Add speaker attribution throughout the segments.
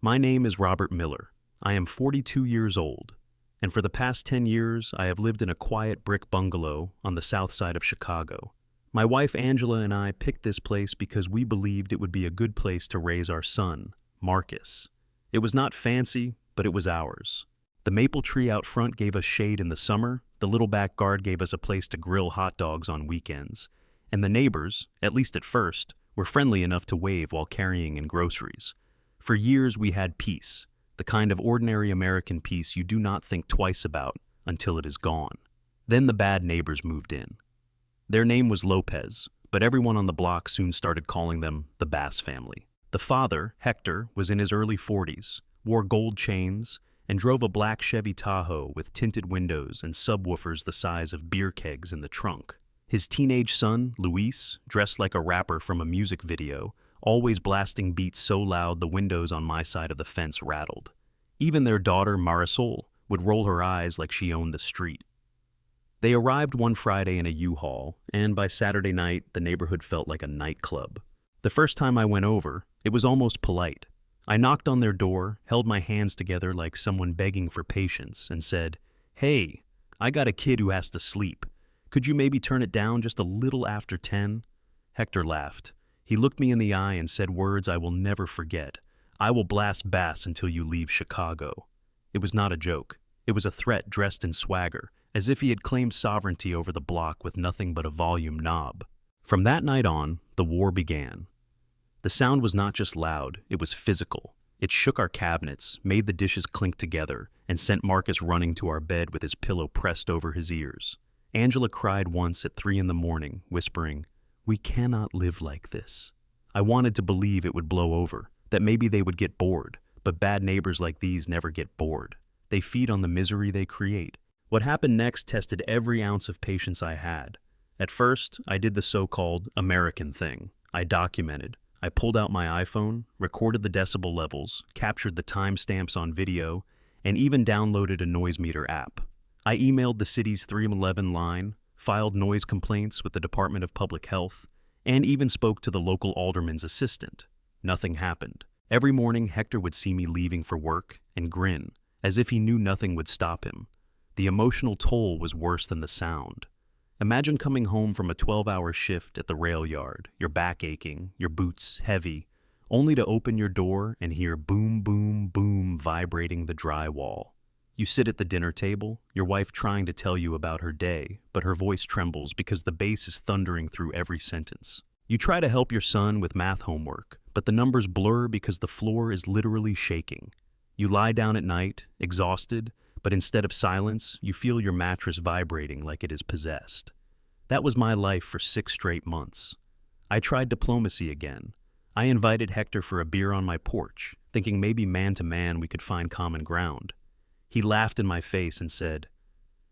Speaker 1: My name is Robert Miller. I am 42 years old, and for the past 10 years, I have lived in a quiet brick bungalow on the south side of Chicago. My wife Angela and I picked this place because we believed it would be a good place to raise our son, Marcus. It was not fancy, but it was ours. The maple tree out front gave us shade in the summer, the little back yard gave us a place to grill hot dogs on weekends, and the neighbors, at least at first, were friendly enough to wave while carrying in groceries. For years we had peace, the kind of ordinary American peace you do not think twice about until it is gone. Then the bad neighbors moved in. Their name was Lopez, but everyone on the block soon started calling them the Bass family. The father, Hector, was in his early 40s, wore gold chains, and drove a black Chevy Tahoe with tinted windows and subwoofers the size of beer kegs in the trunk. His teenage son, Luis, dressed like a rapper from a music video, always blasting beats so loud the windows on my side of the fence rattled. Even their daughter, Marisol, would roll her eyes like she owned the street. They arrived one Friday in a U-Haul, and by Saturday night, the neighborhood felt like a nightclub. The first time I went over, it was almost polite. I knocked on their door, held my hands together like someone begging for patience, and said, "Hey, I got a kid who has to sleep. Could you maybe turn it down just a little after 10?" Hector laughed. He looked me in the eye and said words I will never forget. "I will blast bass until you leave Chicago." It was not a joke. It was a threat dressed in swagger, as if he had claimed sovereignty over the block with nothing but a volume knob. From that night on, the war began. The sound was not just loud, it was physical. It shook our cabinets, made the dishes clink together, and sent Marcus running to our bed with his pillow pressed over his ears. Angela cried once at 3 a.m, whispering, "We cannot live like this." I wanted to believe it would blow over, that maybe they would get bored, but bad neighbors like these never get bored. They feed on the misery they create. What happened next tested every ounce of patience I had. At first, I did the so-called American thing. I documented. I pulled out my iPhone, recorded the decibel levels, captured the timestamps on video, and even downloaded a noise meter app. I emailed the city's 311 line, filed noise complaints with the Department of Public Health, and even spoke to the local alderman's assistant. Nothing happened. Every morning, Hector would see me leaving for work and grin, as if he knew nothing would stop him. The emotional toll was worse than the sound. Imagine coming home from a 12-hour shift at the rail yard, your back aching, your boots heavy, only to open your door and hear boom, boom, boom vibrating the drywall. You sit at the dinner table, your wife trying to tell you about her day, but her voice trembles because the bass is thundering through every sentence. You try to help your son with math homework, but the numbers blur because the floor is literally shaking. You lie down at night, exhausted, but instead of silence, you feel your mattress vibrating like it is possessed. That was my life for 6 straight months. I tried diplomacy again. I invited Hector for a beer on my porch, thinking maybe man to man we could find common ground. He laughed in my face and said,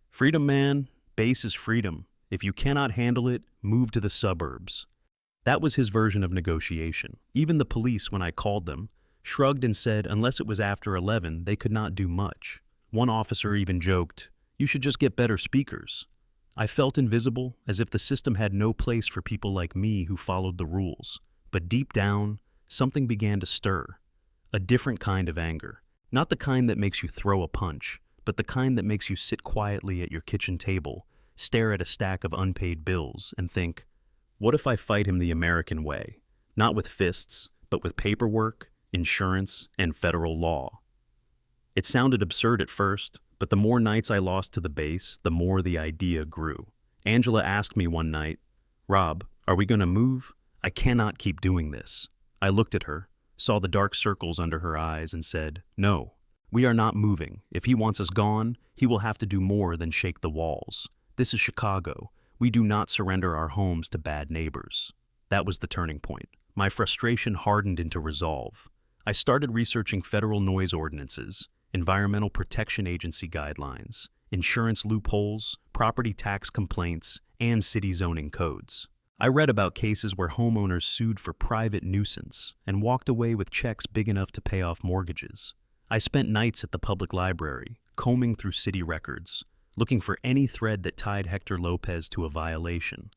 Speaker 1: "Freedom, man, base is freedom. If you cannot handle it, move to the suburbs." That was his version of negotiation. Even the police, when I called them, shrugged and said unless it was after 11, they could not do much. One officer even joked, "You should just get better speakers." I felt invisible, as if the system had no place for people like me who followed the rules. But deep down, something began to stir. A different kind of anger. Not the kind that makes you throw a punch, but the kind that makes you sit quietly at your kitchen table, stare at a stack of unpaid bills, and think, what if I fight him the American way? Not with fists, but with paperwork, insurance, and federal law. It sounded absurd at first, but the more nights I lost to the base, the more the idea grew. Angela asked me one night, "Rob, are we going to move? I cannot keep doing this." I looked at her, saw the dark circles under her eyes, and said, "No, we are not moving. If he wants us gone, he will have to do more than shake the walls. This is Chicago. We do not surrender our homes to bad neighbors." That was the turning point. My frustration hardened into resolve. I started researching federal noise ordinances, Environmental Protection Agency guidelines, insurance loopholes, property tax complaints, and city zoning codes. I read about cases where homeowners sued for private nuisance and walked away with checks big enough to pay off mortgages. I spent nights at the public library, combing through city records, looking for any thread that tied Hector Lopez to a violation.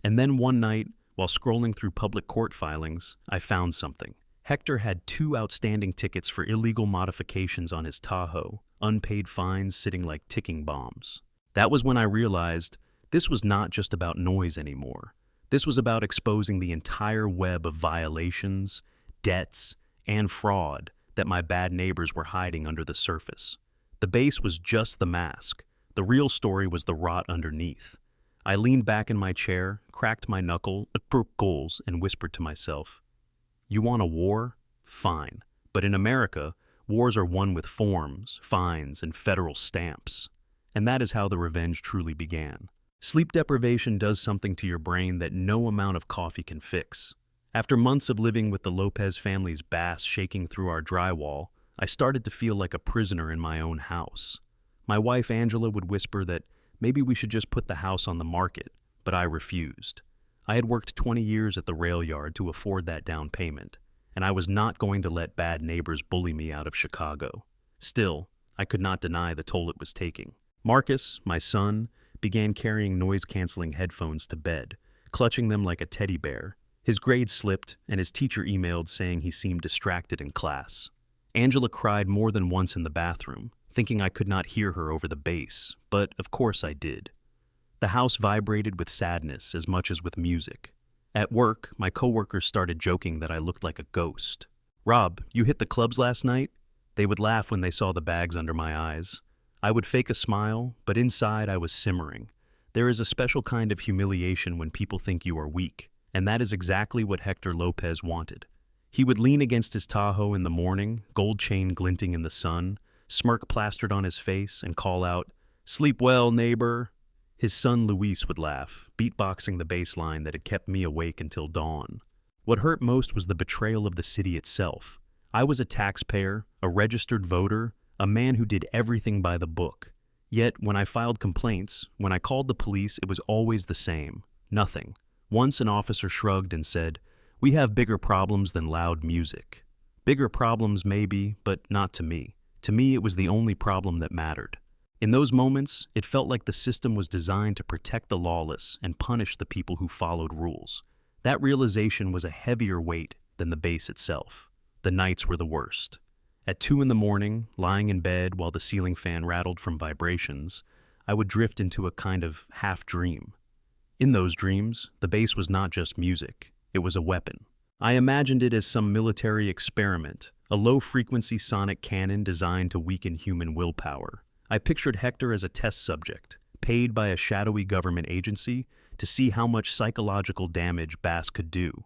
Speaker 1: And then one night, while scrolling through public court filings, I found something. Hector had 2 outstanding tickets for illegal modifications on his Tahoe, unpaid fines sitting like ticking bombs. That was when I realized this was not just about noise anymore. This was about exposing the entire web of violations, debts, and fraud that my bad neighbors were hiding under the surface. The base was just the mask. The real story was the rot underneath. I leaned back in my chair, cracked my knuckles, and whispered to myself, "You want a war? Fine. But in America, wars are won with forms, fines, and federal stamps." And that is how the revenge truly began. Sleep deprivation does something to your brain that no amount of coffee can fix. After months of living with the Lopez family's bass shaking through our drywall, I started to feel like a prisoner in my own house. My wife Angela would whisper that maybe we should just put the house on the market, but I refused. I had worked 20 years at the rail yard to afford that down payment, and I was not going to let bad neighbors bully me out of Chicago. Still, I could not deny the toll it was taking. Marcus, my son, began carrying noise-canceling headphones to bed, clutching them like a teddy bear. His grades slipped, and his teacher emailed saying he seemed distracted in class. Angela cried more than once in the bathroom, thinking I could not hear her over the bass, but of course I did. The house vibrated with sadness as much as with music. At work, my coworkers started joking that I looked like a ghost. "Rob, you hit the clubs last night?" They would laugh when they saw the bags under my eyes. I would fake a smile, but inside I was simmering. There is a special kind of humiliation when people think you are weak, and that is exactly what Hector Lopez wanted. He would lean against his Tahoe in the morning, gold chain glinting in the sun, smirk plastered on his face, and call out, "Sleep well, neighbor." His son Luis would laugh, beatboxing the bass line that had kept me awake until dawn. What hurt most was the betrayal of the city itself. I was a taxpayer, a registered voter, a man who did everything by the book. Yet, when I filed complaints, when I called the police, it was always the same. Nothing. Once an officer shrugged and said, "We have bigger problems than loud music." Bigger problems maybe, but not to me. To me, it was the only problem that mattered. In those moments, it felt like the system was designed to protect the lawless and punish the people who followed rules. That realization was a heavier weight than the base itself. The nights were the worst. At 2 in the morning, lying in bed while the ceiling fan rattled from vibrations, I would drift into a kind of half-dream. In those dreams, the bass was not just music, it was a weapon. I imagined it as some military experiment, a low-frequency sonic cannon designed to weaken human willpower. I pictured Hector as a test subject, paid by a shadowy government agency to see how much psychological damage bass could do.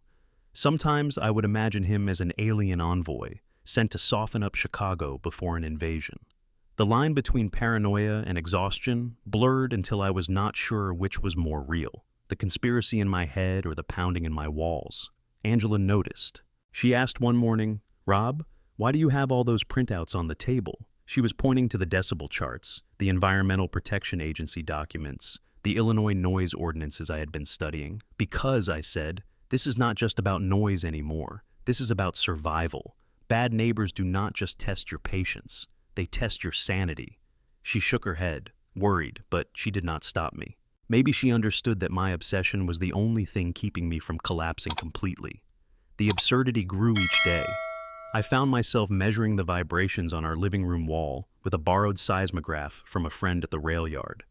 Speaker 1: Sometimes I would imagine him as an alien envoy, sent to soften up Chicago before an invasion. The line between paranoia and exhaustion blurred until I was not sure which was more real, the conspiracy in my head or the pounding in my walls. Angela noticed. She asked one morning, "Rob, why do you have all those printouts on the table?" She was pointing to the decibel charts, the Environmental Protection Agency documents, the Illinois noise ordinances I had been studying. "Because," I said, "this is not just about noise anymore. This is about survival. Bad neighbors do not just test your patience, they test your sanity." She shook her head, worried, but she did not stop me. Maybe she understood that my obsession was the only thing keeping me from collapsing completely. The absurdity grew each day. I found myself measuring the vibrations on our living room wall with a borrowed seismograph from a friend at the rail yard.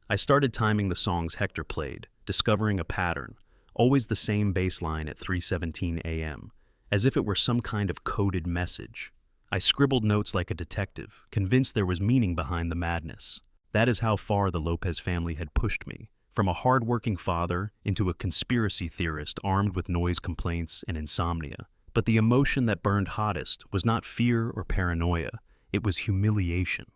Speaker 1: I started timing the songs Hector played, discovering a pattern, always the same bass line at 3:17 a.m., as if it were some kind of coded message. I scribbled notes like a detective, convinced there was meaning behind the madness. That is how far the Lopez family had pushed me, from a hard-working father into a conspiracy theorist armed with noise complaints and insomnia. But the emotion that burned hottest was not fear or paranoia, it was humiliation.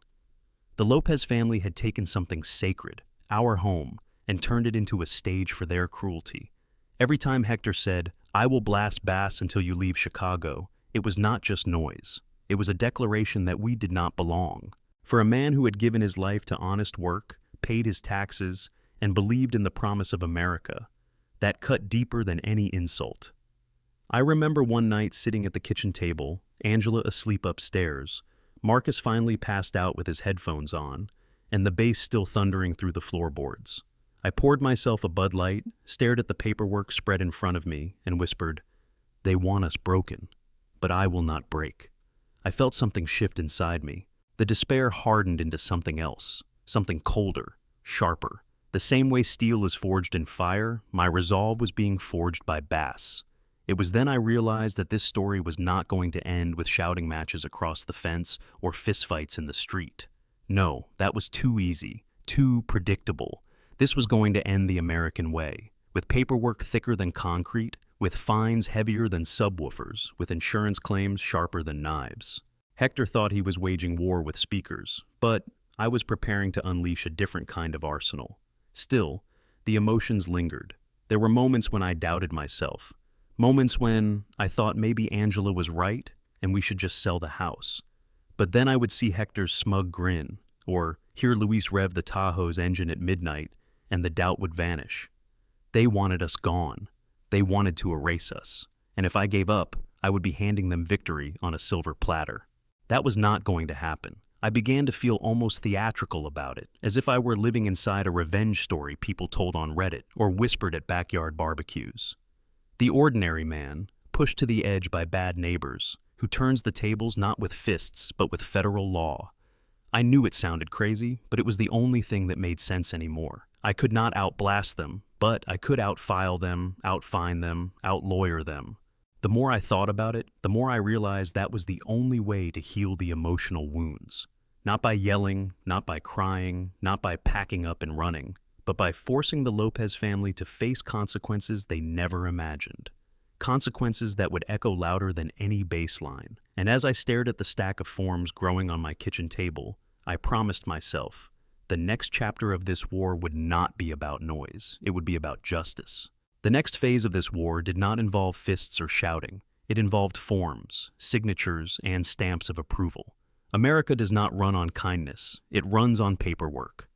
Speaker 1: The Lopez family had taken something sacred, our home, and turned it into a stage for their cruelty. Every time Hector said, "I will blast bass until you leave Chicago," it was not just noise. It was a declaration that we did not belong. For a man who had given his life to honest work, paid his taxes, and believed in the promise of America, that cut deeper than any insult. I remember one night sitting at the kitchen table, Angela asleep upstairs, Marcus finally passed out with his headphones on, and the bass still thundering through the floorboards. I poured myself a Bud Light, stared at the paperwork spread in front of me, and whispered, "They want us broken." but I will not break. I felt something shift inside me. The despair hardened into something else, something colder, sharper. The same way steel is forged in fire, my resolve was being forged by bass. It was then I realized that this story was not going to end with shouting matches across the fence or fistfights in the street. No, that was too easy, too predictable. This was going to end the American way, with paperwork thicker than concrete, with fines heavier than subwoofers, with insurance claims sharper than knives. Hector thought he was waging war with speakers, but I was preparing to unleash a different kind of arsenal. Still, the emotions lingered. There were moments when I doubted myself, moments when I thought maybe Angela was right and we should just sell the house. But then I would see Hector's smug grin, or hear Luis rev the Tahoe's engine at midnight, and the doubt would vanish. They wanted us gone. They wanted to erase us. And if I gave up, I would be handing them victory on a silver platter. That was not going to happen. I began to feel almost theatrical about it, as if I were living inside a revenge story people told on Reddit or whispered at backyard barbecues. The ordinary man, pushed to the edge by bad neighbors, who turns the tables not with fists but with federal law. I knew it sounded crazy, but it was the only thing that made sense anymore. I could not outblast them, but I could outfile them, outfine them, outlawyer them. The more I thought about it, the more I realized that was the only way to heal the emotional wounds. Not by yelling, not by crying, not by packing up and running, but by forcing the Lopez family to face consequences they never imagined. Consequences that would echo louder than any baseline. And as I stared at the stack of forms growing on my kitchen table, I promised myself, the next chapter of this war would not be about noise. It would be about justice. The next phase of this war did not involve fists or shouting. It involved forms, signatures, and stamps of approval. America does not run on kindness. It runs on paperwork.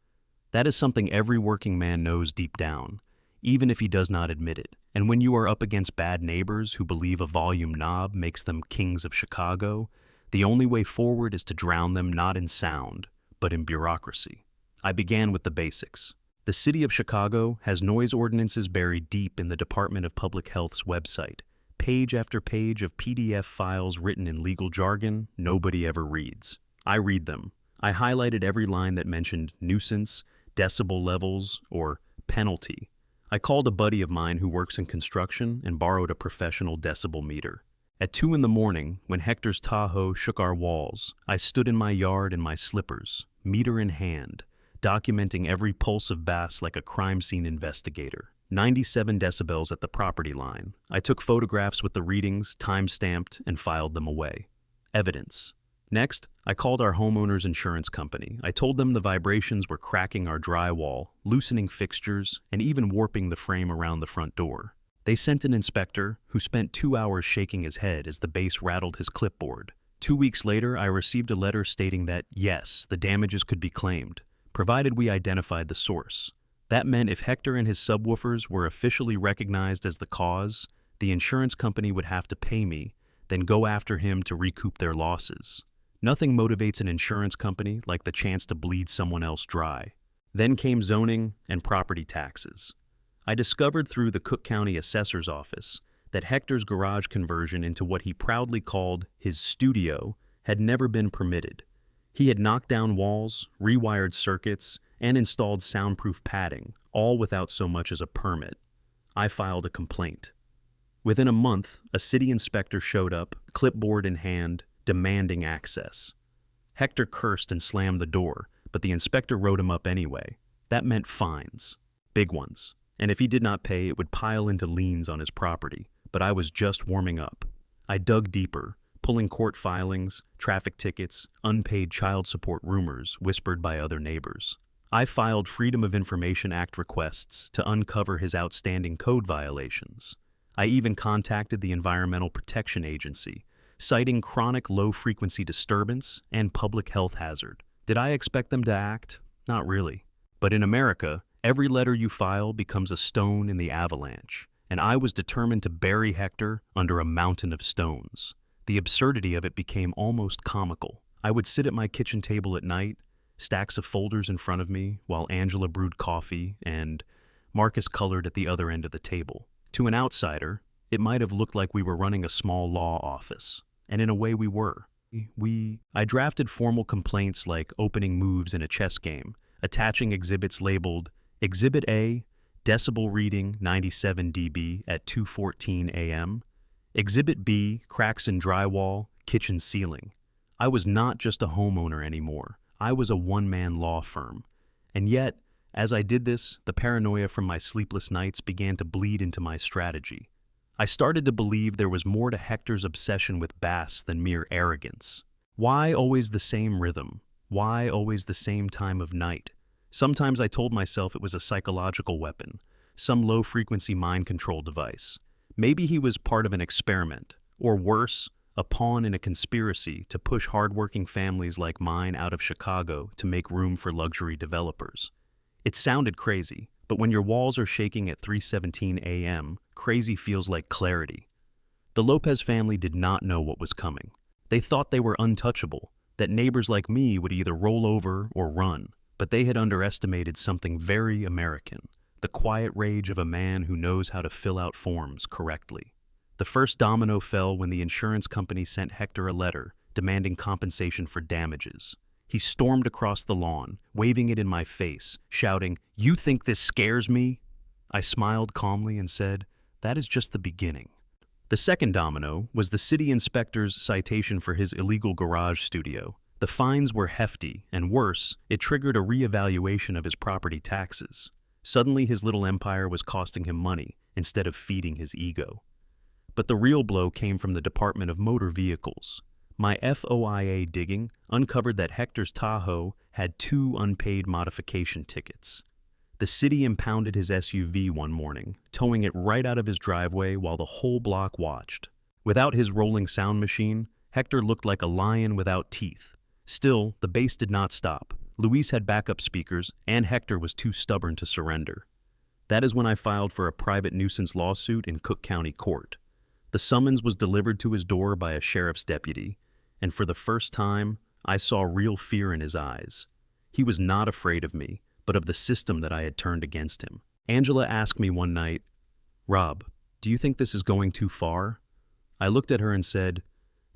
Speaker 1: That is something every working man knows deep down, even if he does not admit it. And when you are up against bad neighbors who believe a volume knob makes them kings of Chicago, the only way forward is to drown them not in sound, but in bureaucracy. I began with the basics. The city of Chicago has noise ordinances buried deep in the Department of Public Health's website. Page after page of PDF files written in legal jargon nobody ever reads. I read them. I highlighted every line that mentioned nuisance, decibel levels, or penalty. I called a buddy of mine who works in construction and borrowed a professional decibel meter. At 2 a.m, when Hector's Tahoe shook our walls, I stood in my yard in my slippers, meter in hand, documenting every pulse of bass like a crime scene investigator. 97 decibels at the property line. I took photographs with the readings, time-stamped, and filed them away. Evidence. Next, I called our homeowner's insurance company. I told them the vibrations were cracking our drywall, loosening fixtures, and even warping the frame around the front door. They sent an inspector, who spent 2 hours shaking his head as the bass rattled his clipboard. 2 weeks later, I received a letter stating that, yes, the damages could be claimed, provided we identified the source. That meant if Hector and his subwoofers were officially recognized as the cause, the insurance company would have to pay me, then go after him to recoup their losses. Nothing motivates an insurance company like the chance to bleed someone else dry. Then came zoning and property taxes. I discovered through the Cook County Assessor's Office that Hector's garage conversion into what he proudly called his studio had never been permitted. He had knocked down walls, rewired circuits, and installed soundproof padding, all without so much as a permit. I filed a complaint. Within a month, a city inspector showed up, clipboard in hand, demanding access. Hector cursed and slammed the door, but the inspector wrote him up anyway. That meant fines. Big ones. And if he did not pay, it would pile into liens on his property. But I was just warming up. I dug deeper, pulling court filings, traffic tickets, unpaid child support rumors whispered by other neighbors. I filed Freedom of Information Act requests to uncover his outstanding code violations. I even contacted the Environmental Protection Agency, citing chronic low-frequency disturbance and public health hazard. Did I expect them to act? Not really. But in America, every letter you file becomes a stone in the avalanche, and I was determined to bury Hector under a mountain of stones. The absurdity of it became almost comical. I would sit at my kitchen table at night, stacks of folders in front of me, while Angela brewed coffee and Marcus colored at the other end of the table. To an outsider, it might have looked like we were running a small law office. and in a way we were. I drafted formal complaints like opening moves in a chess game, attaching exhibits labeled Exhibit A, decibel reading 97 dB at 2:14 a.m., Exhibit B, cracks in drywall, kitchen ceiling. I was not just a homeowner anymore. I was a one-man law firm. And yet, as I did this, the paranoia from my sleepless nights began to bleed into my strategy. I started to believe there was more to Hector's obsession with Bass than mere arrogance. Why always the same rhythm? Why always the same time of night? Sometimes I told myself it was a psychological weapon, some low-frequency mind control device. Maybe he was part of an experiment, or worse, a pawn in a conspiracy to push hardworking families like mine out of Chicago to make room for luxury developers. It sounded crazy, but when your walls are shaking at 3:17 a.m., crazy feels like clarity. The Lopez family did not know what was coming. They thought they were untouchable, that neighbors like me would either roll over or run, but they had underestimated something very American, the quiet rage of a man who knows how to fill out forms correctly. The first domino fell when the insurance company sent Hector a letter demanding compensation for damages. He stormed across the lawn, waving it in my face, shouting, "You think this scares me?" I smiled calmly and said, "That is just the beginning." The second domino was the city inspector's citation for his illegal garage studio. The fines were hefty, and worse, it triggered a reevaluation of his property taxes. Suddenly his little empire was costing him money instead of feeding his ego. But the real blow came from the Department of Motor Vehicles. My FOIA digging uncovered that Hector's Tahoe had 2 unpaid modification tickets. The city impounded his SUV one morning, towing it right out of his driveway while the whole block watched. Without his rolling sound machine, Hector looked like a lion without teeth. Still, the bass did not stop. Luis had backup speakers, and Hector was too stubborn to surrender. That is when I filed for a private nuisance lawsuit in Cook County Court. The summons was delivered to his door by a sheriff's deputy, and for the first time, I saw real fear in his eyes. He was not afraid of me, but of the system that I had turned against him. Angela asked me one night, "Rob, do you think this is going too far?" I looked at her and said,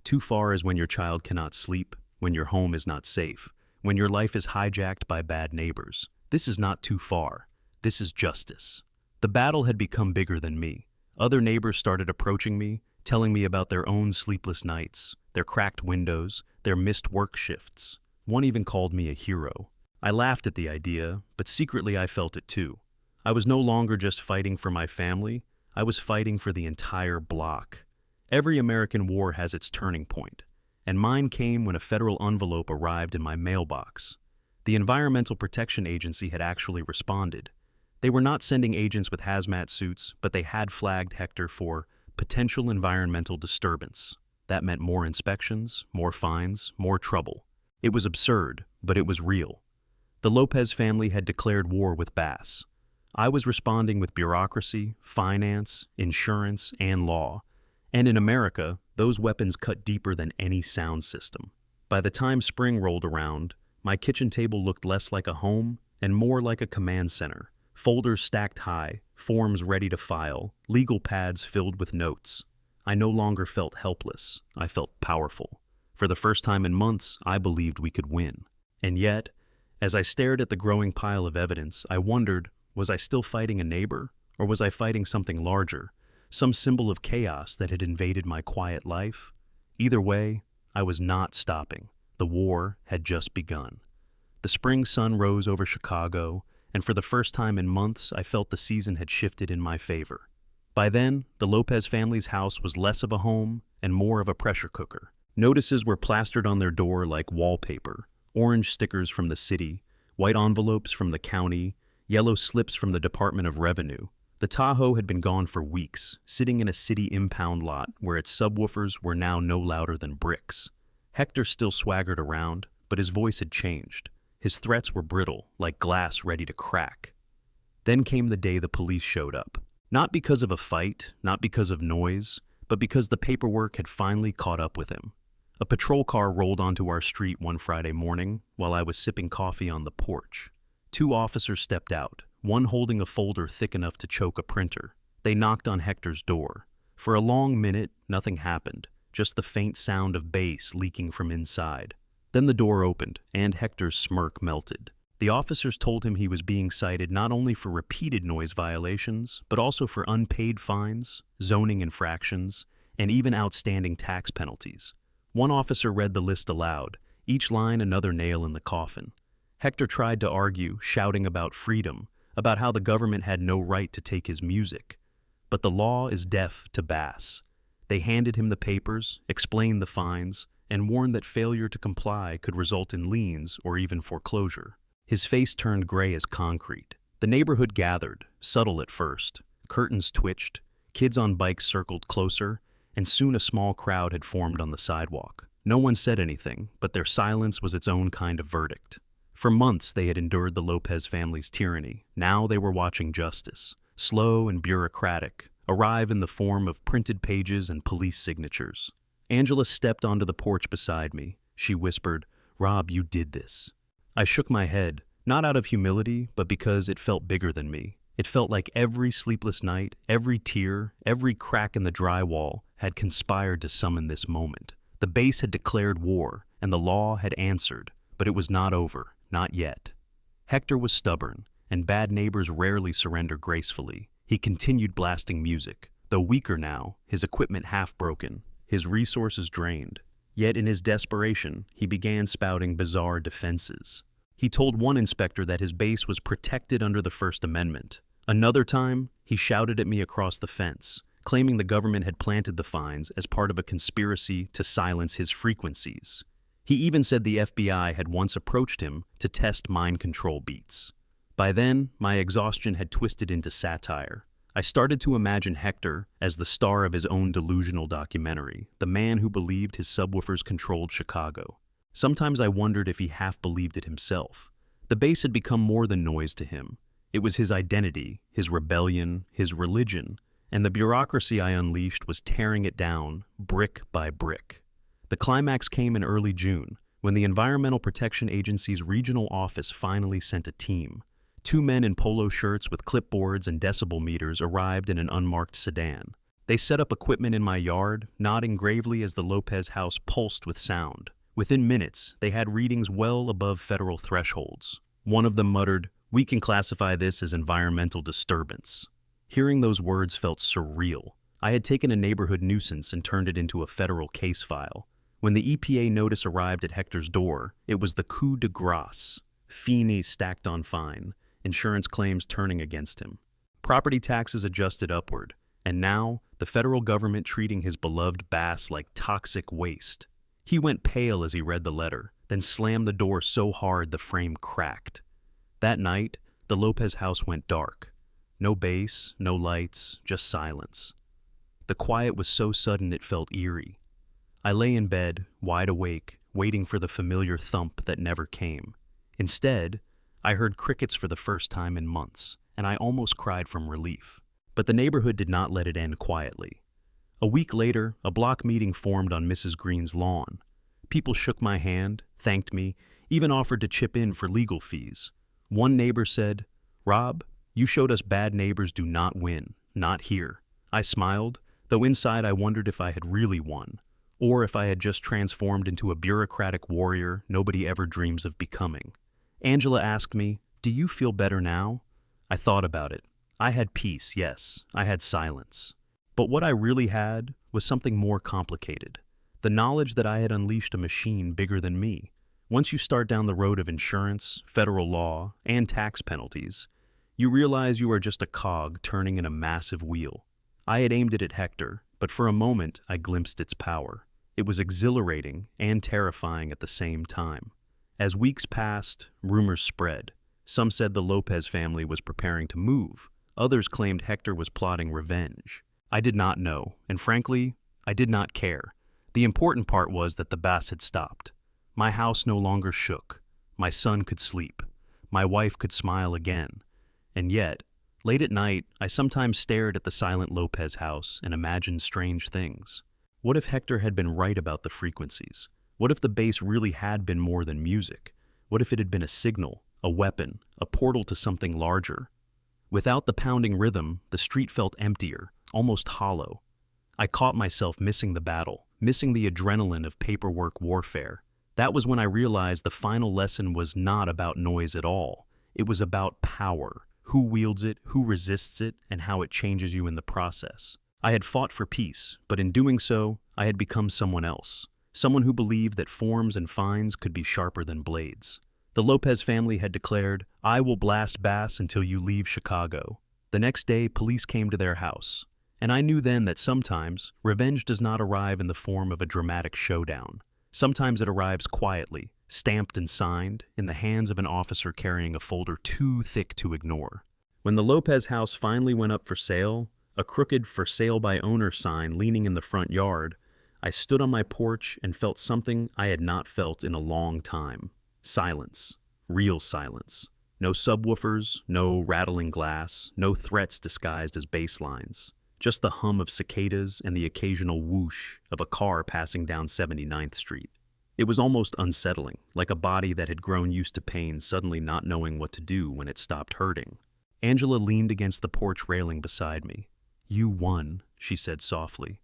Speaker 1: "Too far is when your child cannot sleep, when your home is not safe, when your life is hijacked by bad neighbors. This is not too far. This is justice." The battle had become bigger than me. Other neighbors started approaching me, telling me about their own sleepless nights, their cracked windows, their missed work shifts. One even called me a hero. I laughed at the idea, but secretly I felt it too. I was no longer just fighting for my family, I was fighting for the entire block. Every American war has its turning point, and mine came when a federal envelope arrived in my mailbox. The Environmental Protection Agency had actually responded. They were not sending agents with hazmat suits, but they had flagged Hector for potential environmental disturbance. That meant more inspections, more fines, more trouble. It was absurd, but it was real. The Lopez family had declared war with Bass. I was responding with bureaucracy, finance, insurance, and law. And in America, those weapons cut deeper than any sound system. By the time spring rolled around, my kitchen table looked less like a home and more like a command center. Folders stacked high, forms ready to file, legal pads filled with notes. I no longer felt helpless. I felt powerful. For the first time in months, I believed we could win. And yet, as I stared at the growing pile of evidence, I wondered, was I still fighting a neighbor, or was I fighting something larger, some symbol of chaos that had invaded my quiet life? Either way, I was not stopping. The war had just begun. The spring sun rose over Chicago, and for the first time in months, I felt the season had shifted in my favor. By then, the Lopez family's house was less of a home and more of a pressure cooker. Notices were plastered on their door like wallpaper, orange stickers from the city, white envelopes from the county, yellow slips from the Department of Revenue. The Tahoe had been gone for weeks, sitting in a city impound lot where its subwoofers were now no louder than bricks. Hector still swaggered around, but his voice had changed. His threats were brittle, like glass ready to crack. Then came the day the police showed up. Not because of a fight, not because of noise, but because the paperwork had finally caught up with him. A patrol car rolled onto our street one Friday morning while I was sipping coffee on the porch. 2 officers stepped out, one holding a folder thick enough to choke a printer. They knocked on Hector's door. For a long minute, nothing happened. just the faint sound of bass leaking from inside. Then the door opened, and Hector's smirk melted. The officers told him he was being cited not only for repeated noise violations, but also for unpaid fines, zoning infractions, and even outstanding tax penalties. One officer read the list aloud, each line another nail in the coffin. Hector tried to argue, shouting about freedom, about how the government had no right to take his music. But the law is deaf to bass. They handed him the papers, explained the fines, and warned that failure to comply could result in liens or even foreclosure. His face turned gray as concrete. The neighborhood gathered, subtle at first. Curtains twitched, kids on bikes circled closer, and soon a small crowd had formed on the sidewalk. No one said anything, but their silence was its own kind of verdict. For months they had endured the Lopez family's tyranny. Now they were watching justice, slow and bureaucratic, arrive in the form of printed pages and police signatures. Angela stepped onto the porch beside me. She whispered, "Rob, you did this." I shook my head, not out of humility, but because it felt bigger than me. It felt like every sleepless night, every tear, every crack in the drywall had conspired to summon this moment. The base had declared war, and the law had answered, but it was not over, not yet. Hector was stubborn, and bad neighbors rarely surrender gracefully. He continued blasting music, though weaker now, his equipment half broken, his resources drained. Yet in his desperation, he began spouting bizarre defenses. He told one inspector that his base was protected under the First Amendment. Another time, he shouted at me across the fence, claiming the government had planted the fines as part of a conspiracy to silence his frequencies. He even said the FBI had once approached him to test mind control beats. By then, my exhaustion had twisted into satire. I started to imagine Hector as the star of his own delusional documentary, the man who believed his subwoofers controlled Chicago. Sometimes I wondered if he half believed it himself. The bass had become more than noise to him. It was his identity, his rebellion, his religion, and the bureaucracy I unleashed was tearing it down, brick by brick. The climax came in early June, when the Environmental Protection Agency's regional office finally sent a team. 2 men in polo shirts with clipboards and decibel meters arrived in an unmarked sedan. They set up equipment in my yard, nodding gravely as the Lopez house pulsed with sound. Within minutes, they had readings well above federal thresholds. One of them muttered, "We can classify this as environmental disturbance." Hearing those words felt surreal. I had taken a neighborhood nuisance and turned it into a federal case file. When the EPA notice arrived at Hector's door, it was the coup de grace. Finis stacked on fine, insurance claims turning against him. Property taxes adjusted upward, and now the federal government treating his beloved bass like toxic waste. He went pale as he read the letter, then slammed the door so hard the frame cracked. That night, the Lopez house went dark. No bass, no lights, just silence. The quiet was so sudden it felt eerie. I lay in bed, wide awake, waiting for the familiar thump that never came. Instead, I heard crickets for the first time in months, and I almost cried from relief. But the neighborhood did not let it end quietly. A week later, a block meeting formed on Mrs. Green's lawn. People shook my hand, thanked me, even offered to chip in for legal fees. One neighbor said, "Rob, you showed us bad neighbors do not win, not here." I smiled, though inside I wondered if I had really won, or if I had just transformed into a bureaucratic warrior nobody ever dreams of becoming. Angela asked me, "Do you feel better now?" I thought about it. I had peace, yes. I had silence. But what I really had was something more complicated. The knowledge that I had unleashed a machine bigger than me. Once you start down the road of insurance, federal law, and tax penalties, you realize you are just a cog turning in a massive wheel. I had aimed it at Hector, but for a moment I glimpsed its power. It was exhilarating and terrifying at the same time. As weeks passed, rumors spread. Some said the Lopez family was preparing to move. Others claimed Hector was plotting revenge. I did not know, and frankly, I did not care. The important part was that the bass had stopped. My house no longer shook. My son could sleep. My wife could smile again. And yet, late at night, I sometimes stared at the silent Lopez house and imagined strange things. What if Hector had been right about the frequencies? What if the bass really had been more than music? What if it had been a signal, a weapon, a portal to something larger? Without the pounding rhythm, the street felt emptier, almost hollow. I caught myself missing the battle, missing the adrenaline of paperwork warfare. That was when I realized the final lesson was not about noise at all. It was about power, who wields it, who resists it, and how it changes you in the process. I had fought for peace, but in doing so, I had become someone else. Someone who believed that forms and fines could be sharper than blades. The Lopez family had declared, "I will blast Bass until you leave Chicago." The next day, police came to their house. And I knew then that sometimes, revenge does not arrive in the form of a dramatic showdown. Sometimes it arrives quietly, stamped and signed, in the hands of an officer carrying a folder too thick to ignore. When the Lopez house finally went up for sale, a crooked "for sale by owner" sign leaning in the front yard, I stood on my porch and felt something I had not felt in a long time. Silence. Real silence. No subwoofers, no rattling glass, no threats disguised as bass lines. Just the hum of cicadas and the occasional whoosh of a car passing down 79th Street. It was almost unsettling, like a body that had grown used to pain suddenly not knowing what to do when it stopped hurting. Angela leaned against the porch railing beside me. "You won," she said softly.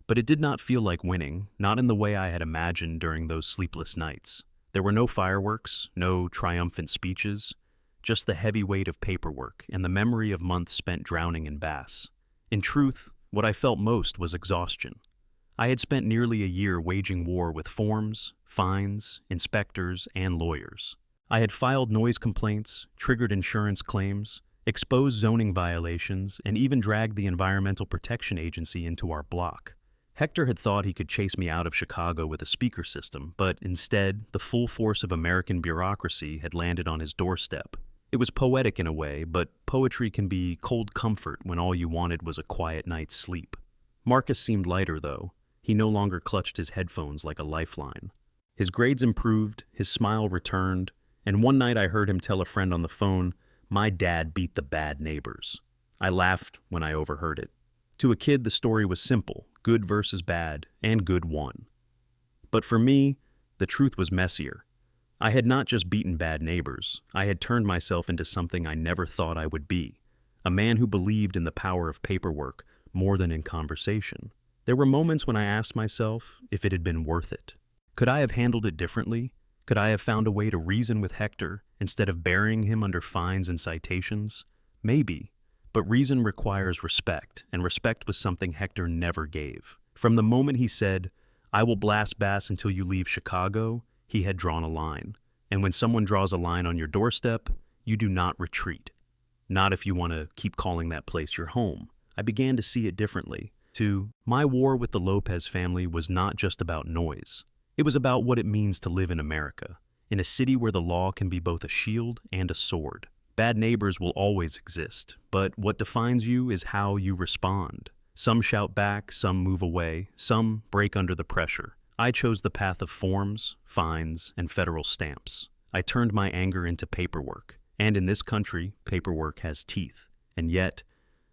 Speaker 1: But it did not feel like winning, not in the way I had imagined during those sleepless nights. There were no fireworks, no triumphant speeches, just the heavy weight of paperwork and the memory of months spent drowning in Bass. In truth, what I felt most was exhaustion. I had spent nearly a year waging war with forms, fines, inspectors, and lawyers. I had filed noise complaints, triggered insurance claims, exposed zoning violations, and even dragged the Environmental Protection Agency into our block. Hector had thought he could chase me out of Chicago with a speaker system, but instead, the full force of American bureaucracy had landed on his doorstep. It was poetic in a way, but poetry can be cold comfort when all you wanted was a quiet night's sleep. Marcus seemed lighter, though. He no longer clutched his headphones like a lifeline. His grades improved, his smile returned, and one night I heard him tell a friend on the phone, "My dad beat the bad neighbors." I laughed when I overheard it. To a kid, the story was simple, good versus bad, and good won. But for me, the truth was messier. I had not just beaten bad neighbors, I had turned myself into something I never thought I would be. A man who believed in the power of paperwork more than in conversation. There were moments when I asked myself if it had been worth it. Could I have handled it differently? Could I have found a way to reason with Hector instead of burying him under fines and citations? Maybe, but reason requires respect, and respect was something Hector never gave. From the moment he said, "I will blast Bass until you leave Chicago," he had drawn a line. And when someone draws a line on your doorstep, you do not retreat. Not if you want to keep calling that place your home. I began to see it differently. My war with the Lopez family was not just about noise. It was about what it means to live in America, in a city where the law can be both a shield and a sword. Bad neighbors will always exist, but what defines you is how you respond. Some shout back, some move away, some break under the pressure. I chose the path of forms, fines, and federal stamps. I turned my anger into paperwork, and in this country, paperwork has teeth. And yet,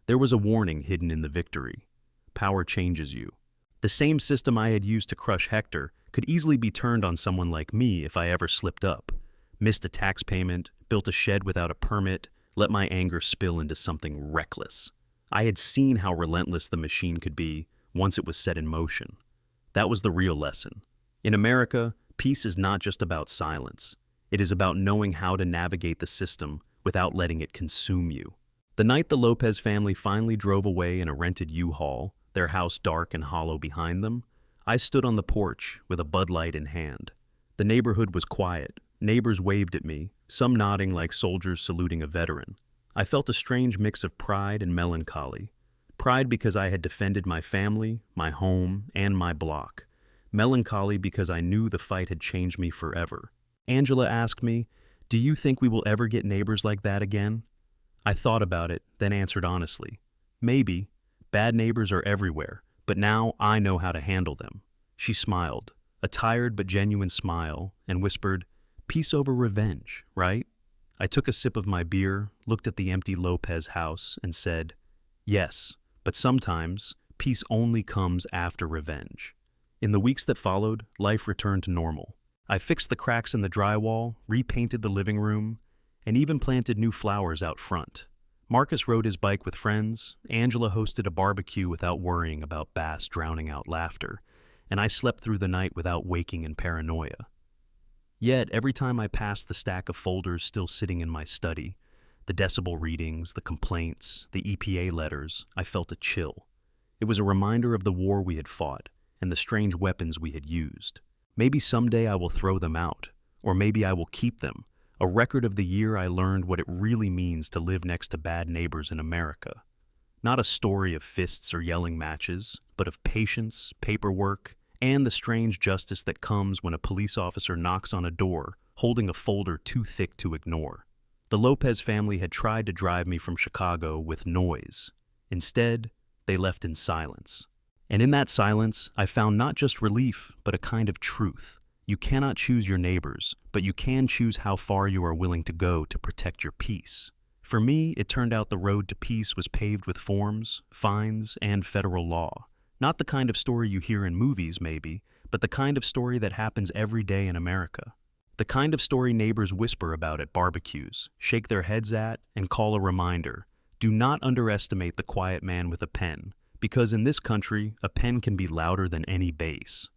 Speaker 1: there was a warning hidden in the victory. Power changes you. The same system I had used to crush Hector could easily be turned on someone like me if I ever slipped up, missed a tax payment, built a shed without a permit, let my anger spill into something reckless. I had seen how relentless the machine could be once it was set in motion. That was the real lesson. In America, peace is not just about silence. It is about knowing how to navigate the system without letting it consume you. The night the Lopez family finally drove away in a rented U-Haul, their house dark and hollow behind them, I stood on the porch with a Bud Light in hand. The neighborhood was quiet. Neighbors waved at me, some nodding like soldiers saluting a veteran. I felt a strange mix of pride and melancholy. Pride because I had defended my family, my home, and my block. Melancholy because I knew the fight had changed me forever. Angela asked me, "Do you think we will ever get neighbors like that again?" I thought about it, then answered honestly, "Maybe. Bad neighbors are everywhere, but now I know how to handle them." She smiled, a tired but genuine smile, and whispered, "Peace over revenge, right?" I took a sip of my beer, looked at the empty Lopez house, and said, "Yes, but sometimes peace only comes after revenge." In the weeks that followed, life returned to normal. I fixed the cracks in the drywall, repainted the living room, and even planted new flowers out front. Marcus rode his bike with friends, Angela hosted a barbecue without worrying about Bass drowning out laughter, and I slept through the night without waking in paranoia. Yet, every time I passed the stack of folders still sitting in my study, the decibel readings, the complaints, the EPA letters, I felt a chill. It was a reminder of the war we had fought and the strange weapons we had used. Maybe someday I will throw them out, or maybe I will keep them, a record of the year I learned what it really means to live next to bad neighbors in America. Not a story of fists or yelling matches, but of patience, paperwork, and the strange justice that comes when a police officer knocks on a door holding a folder too thick to ignore. The Lopez family had tried to drive me from Chicago with noise. Instead, they left in silence. And in that silence, I found not just relief, but a kind of truth. You cannot choose your neighbors, but you can choose how far you are willing to go to protect your peace. For me, it turned out the road to peace was paved with forms, fines, and federal law. Not the kind of story you hear in movies, maybe, but the kind of story that happens every day in America. The kind of story neighbors whisper about at barbecues, shake their heads at, and call a reminder. Do not underestimate the quiet man with a pen, because in this country, a pen can be louder than any bass.